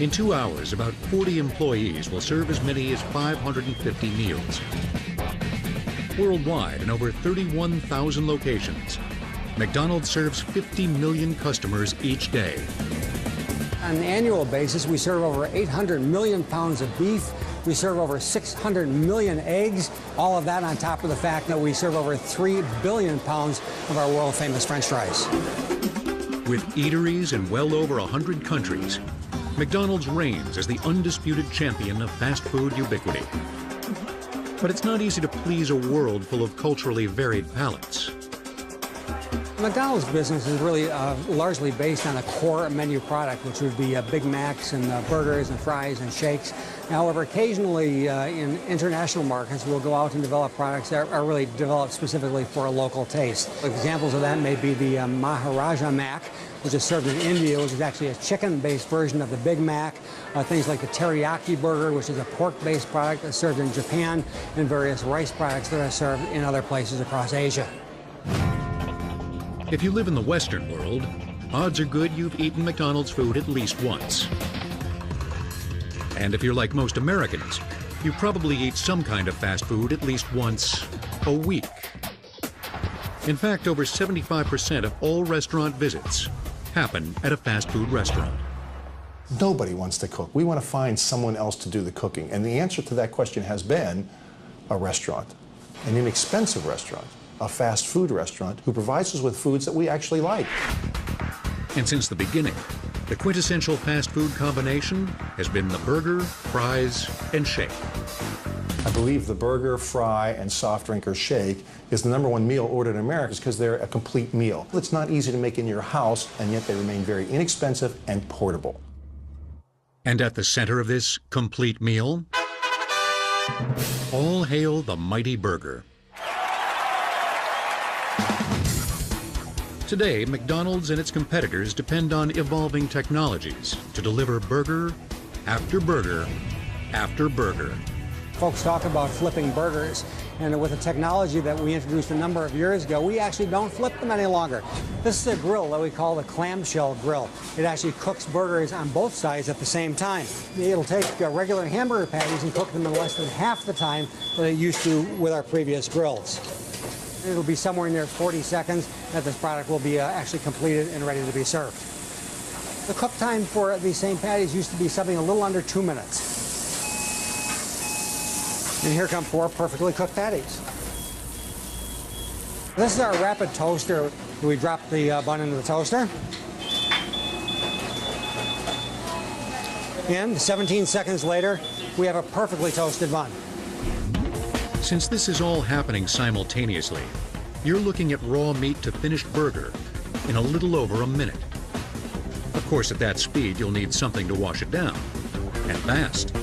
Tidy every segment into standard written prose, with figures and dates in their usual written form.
In 2 hours, about 40 employees will serve as many as 550 meals. Worldwide, in over 31,000 locations, McDonald's serves 50 million customers each day. On an annual basis, we serve over 800 million pounds of beef. We serve over 600 million eggs. All of that on top of the fact that we serve over 3 billion pounds of our world-famous French fries. With eateries in well over 100 countries, McDonald's reigns as the undisputed champion of fast food ubiquity. But it's not easy to please a world full of culturally varied palates. McDonald's business is really largely based on a core menu product, which would be Big Macs and burgers and fries and shakes. However, occasionally in international markets, we'll go out and develop products that are really developed specifically for a local taste. Examples of that may be the Maharaja Mac, which is served in India, which is actually a chicken-based version of the Big Mac. Things like the Teriyaki Burger, which is a pork-based product that's served in Japan, and various rice products that are served in other places across Asia. If you live in the Western world, odds are good you've eaten McDonald's food at least once. And if you're like most Americans, you probably eat some kind of fast food at least once a week. In fact, over 75% of all restaurant visits happen at a fast food restaurant. Nobody wants to cook. We want to find someone else to do the cooking. And the answer to that question has been a restaurant, an inexpensive restaurant, a fast food restaurant who provides us with foods that we actually like. And since the beginning, the quintessential fast food combination has been the burger, fries, and shake. I believe the burger, fry, and soft drink or shake is the #1 meal ordered in America because they're a complete meal. It's not easy to make in your house, and yet they remain very inexpensive and portable. And at the center of this complete meal, all hail the mighty burger. Today, McDonald's and its competitors depend on evolving technologies to deliver burger after burger after burger. Folks talk about flipping burgers, and with the technology that we introduced a number of years ago, we actually don't flip them any longer. This is a grill that we call the clamshell grill. It actually cooks burgers on both sides at the same time. It'll take regular hamburger patties and cook them in less than half the time that it used to with our previous grills. It'll be somewhere near 40 seconds that this product will be actually completed and ready to be served. The cook time for these same patties used to be something a little under 2 minutes. And here come 4 perfectly cooked patties. This is our rapid toaster. We drop the bun into the toaster. And 17 seconds later, we have a perfectly toasted bun. Since this is all happening simultaneously, you're looking at raw meat to finished burger in a little over a minute. Of course, at that speed, you'll need something to wash it down, and fast.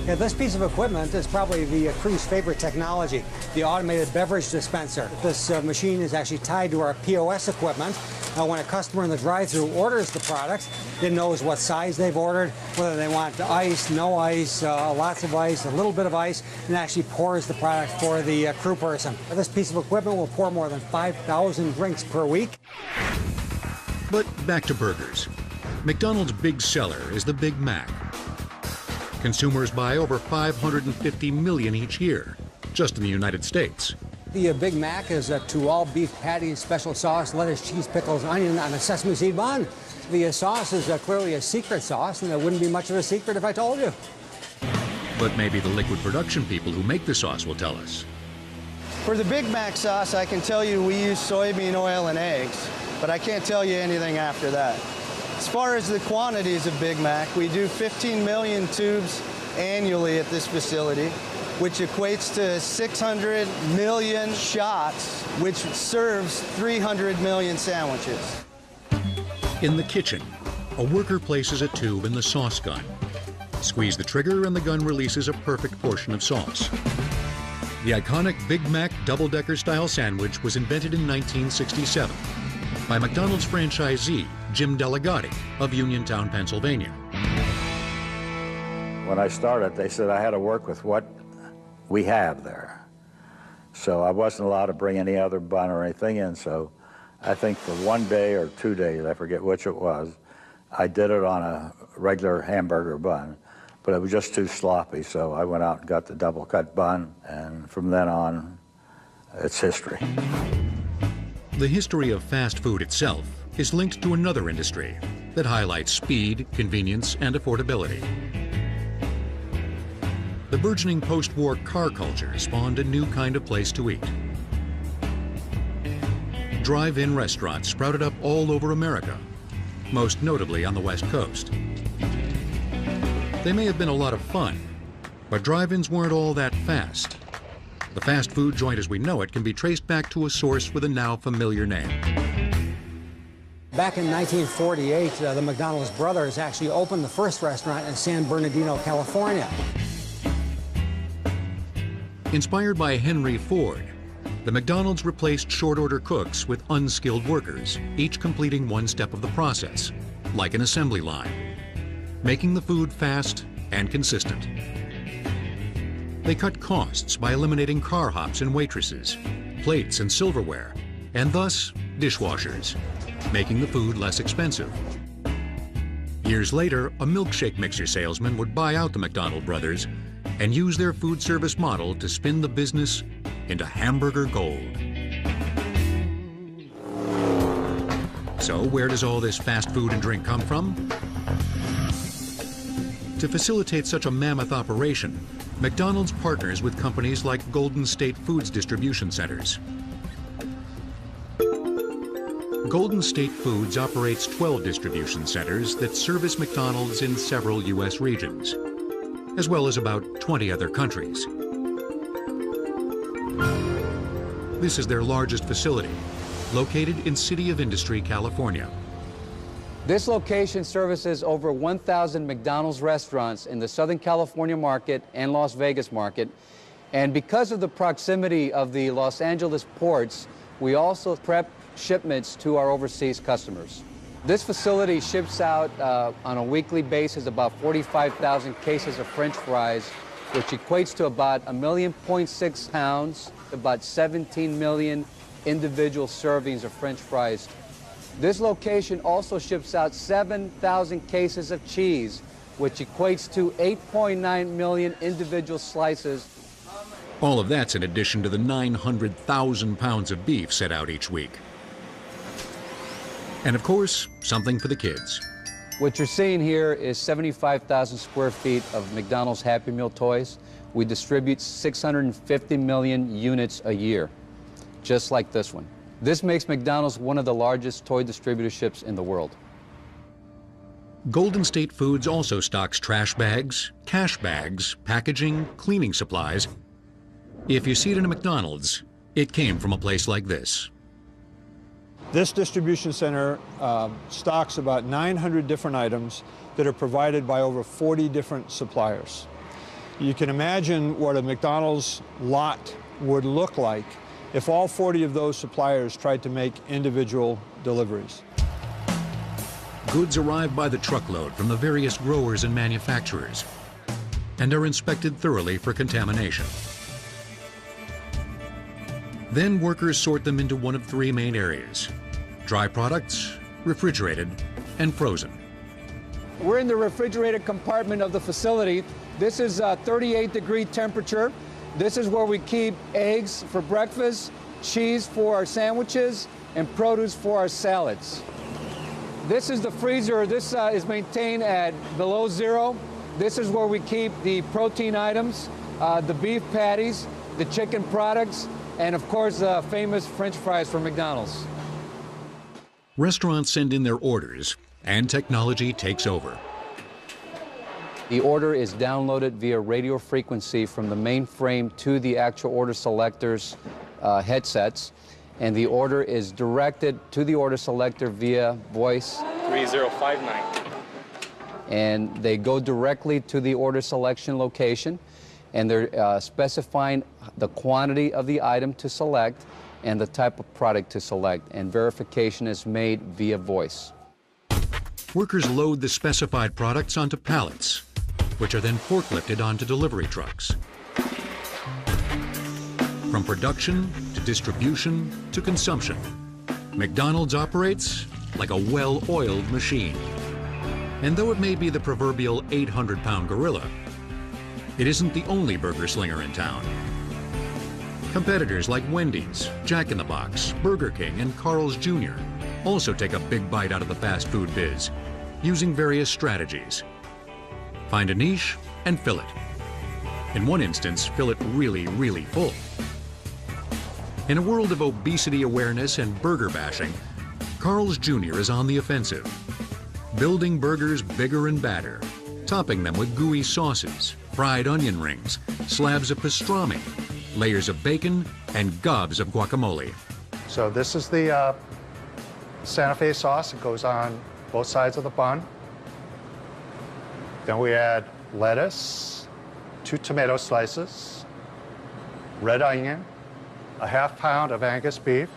Yeah, this piece of equipment is probably the crew's favorite technology, the automated beverage dispenser. This machine is actually tied to our POS equipment. When a customer in the drive-thru orders the product, it knows what size they've ordered, whether they want ice, no ice, lots of ice, a little bit of ice, and actually pours the product for the crew person. This piece of equipment will pour more than 5,000 drinks per week. But back to burgers. McDonald's big seller is the Big Mac. Consumers buy over 550 million each year, just in the United States. The Big Mac is a two-all beef patty, special sauce, lettuce, cheese, pickles, onion on a sesame seed bun. The sauce is clearly a secret sauce, and it wouldn't be much of a secret if I told you. But maybe the liquid production people who make the sauce will tell us. For the Big Mac sauce, I can tell you we use soybean oil and eggs, but I can't tell you anything after that. As far as the quantities of Big Mac, we do 15 million tubes annually at this facility, which equates to 600 million shots, which serves 300 million sandwiches. In the kitchen, a worker places a tube in the sauce gun. Squeeze the trigger and the gun releases a perfect portion of sauce. The iconic Big Mac double-decker style sandwich was invented in 1967 by McDonald's franchisee Jim Delegati of Uniontown, Pennsylvania. When I started, they said I had to work with what we have there. So I wasn't allowed to bring any other bun or anything in, so I think for 1 day or 2 days, I forget which it was, I did it on a regular hamburger bun, but it was just too sloppy, so I went out and got the double-cut bun, and from then on, it's history. The history of fast food itself is linked to another industry that highlights speed, convenience, and affordability. The burgeoning post-war car culture spawned a new kind of place to eat. Drive-in restaurants sprouted up all over America, most notably on the West Coast. They may have been a lot of fun, but drive-ins weren't all that fast. The fast food joint as we know it can be traced back to a source with a now familiar name. Back in 1948, the McDonald's brothers actually opened the first restaurant in San Bernardino, California. Inspired by Henry Ford, the McDonald's replaced short-order cooks with unskilled workers, each completing one step of the process, like an assembly line, making the food fast and consistent. They cut costs by eliminating car hops and waitresses, plates and silverware, and thus dishwashers, making the food less expensive. Years later, a milkshake mixer salesman would buy out the McDonald brothers and use their food service model to spin the business into hamburger gold. So where does all this fast food and drink come from? To facilitate such a mammoth operation, McDonald's partners with companies like Golden State Foods distribution centers. Golden State Foods operates 12 distribution centers that service McDonald's in several U.S. regions, as well as about 20 other countries. This is their largest facility, located in City of Industry, California. This location services over 1,000 McDonald's restaurants in the Southern California market and Las Vegas market. And because of the proximity of the Los Angeles ports, we also prep shipments to our overseas customers. This facility ships out on a weekly basis about 45,000 cases of French fries, which equates to about 1.6 million pounds, about 17 million individual servings of French fries. This location also ships out 7,000 cases of cheese, which equates to 8.9 million individual slices. All of that's in addition to the 900,000 pounds of beef set out each week. And of course, something for the kids. What you're seeing here is 75,000 square feet of McDonald's Happy Meal toys. We distribute 650 million units a year, just like this one. This makes McDonald's one of the largest toy distributorships in the world. Golden State Foods also stocks trash bags, cash bags, packaging, cleaning supplies. If you see it in a McDonald's, it came from a place like this. This distribution center stocks about 900 different items that are provided by over 40 different suppliers. You can imagine what a McDonald's lot would look like if all 40 of those suppliers tried to make individual deliveries. Goods arrive by the truckload from the various growers and manufacturers and are inspected thoroughly for contamination. Then workers sort them into one of three main areas: dry products, refrigerated, and frozen. We're in the refrigerated compartment of the facility. This is 38-degree temperature. This is where we keep eggs for breakfast, cheese for our sandwiches, and produce for our salads. This is the freezer. This is maintained at below zero. This is where we keep the protein items, the beef patties, the chicken products, and of course, the famous French fries from McDonald's. Restaurants send in their orders, and technology takes over. The order is downloaded via radio frequency from the mainframe to the actual order selector's headsets, and the order is directed to the order selector via voice. 3059. And they go directly to the order selection location, and they're specifying the quantity of the item to select and the type of product to select, and verification is made via voice. Workers load the specified products onto pallets, which are then forklifted onto delivery trucks. From production to distribution to consumption, McDonald's operates like a well-oiled machine. And though it may be the proverbial 800-pound gorilla, it isn't the only burger slinger in town. Competitors like Wendy's, Jack in the Box, Burger King, and Carl's Jr. also take a big bite out of the fast food biz, using various strategies. Find a niche and fill it. In one instance, fill it really, really full. In a world of obesity awareness and burger bashing, Carl's Jr. is on the offensive, building burgers bigger and badder, topping them with gooey sauces, fried onion rings, slabs of pastrami, layers of bacon, and gobs of guacamole. So this is the Santa Fe sauce. It goes on both sides of the bun. Then we add lettuce, 2 tomato slices, red onion, a ½ pound of Angus beef,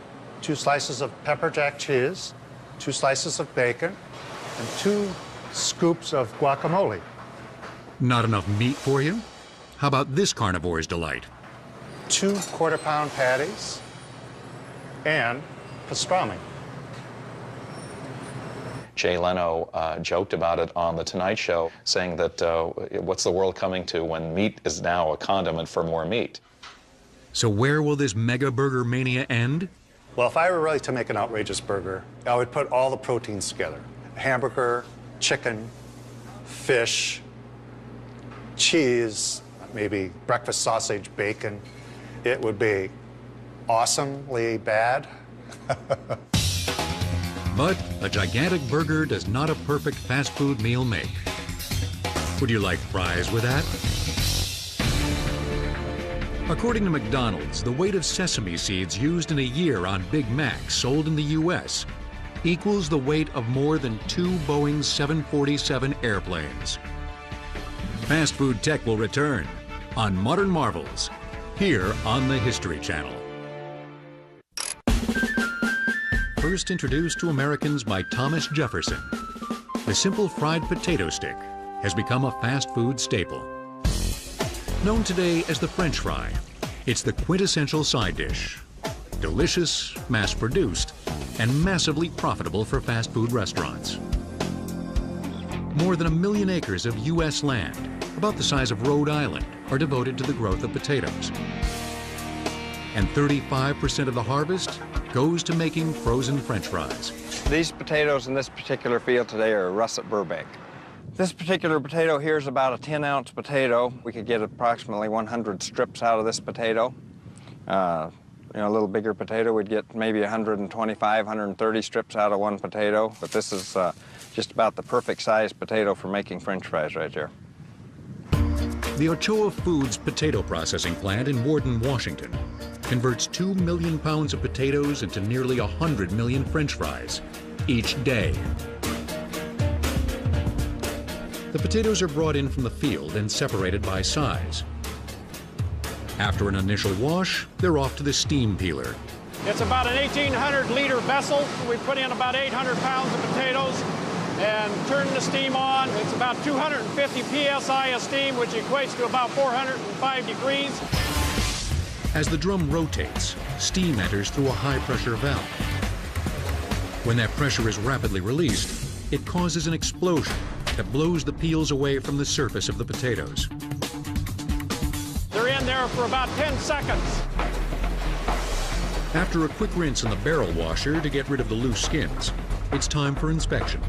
2 slices of pepper jack cheese, 2 slices of bacon, and 2 scoops of guacamole. Not enough meat for you? How about this carnivore's delight? 2 quarter-pound patties and pastrami. Jay Leno joked about it on The Tonight Show, saying that what's the world coming to when meat is now a condiment for more meat? So where will this mega burger mania end? Well, if I were really to make an outrageous burger, I would put all the proteins together. Hamburger, chicken, fish, cheese, maybe breakfast sausage, bacon. It would be awesomely bad. But a gigantic burger does not a perfect fast food meal make. Would you like fries with that? According to McDonald's, the weight of sesame seeds used in a year on Big Macs sold in the U.S. equals the weight of more than 2 Boeing 747 airplanes. Fast food tech will return on Modern Marvels, here on the History Channel. First introduced to Americans by Thomas Jefferson, the simple fried potato stick has become a fast food staple. Known today as the French fry, it's the quintessential side dish. Delicious, mass-produced, and massively profitable for fast food restaurants. More than 1 million acres of U.S. land, about the size of Rhode Island, are devoted to the growth of potatoes. And 35% of the harvest goes to making frozen French fries. These potatoes in this particular field today are russet Burbank. This particular potato here is about a 10-ounce potato. We could get approximately 100 strips out of this potato. A little bigger potato, we'd get maybe 125, 130 strips out of one potato. But this is just about the perfect size potato for making French fries right here. The Ochoa Foods potato processing plant in Warden, Washington, converts 2 million pounds of potatoes into nearly 100 million French fries each day. The potatoes are brought in from the field and separated by size. After an initial wash, they're off to the steam peeler. It's about an 1,800-liter vessel. We put in about 800 pounds of potatoes and turn the steam on. It's about 250 psi of steam, which equates to about 405 degrees. As the drum rotates, steam enters through a high-pressure valve. When that pressure is rapidly released, it causes an explosion that blows the peels away from the surface of the potatoes. They're in there for about 10 seconds. After a quick rinse in the barrel washer to get rid of the loose skins, it's time for inspection.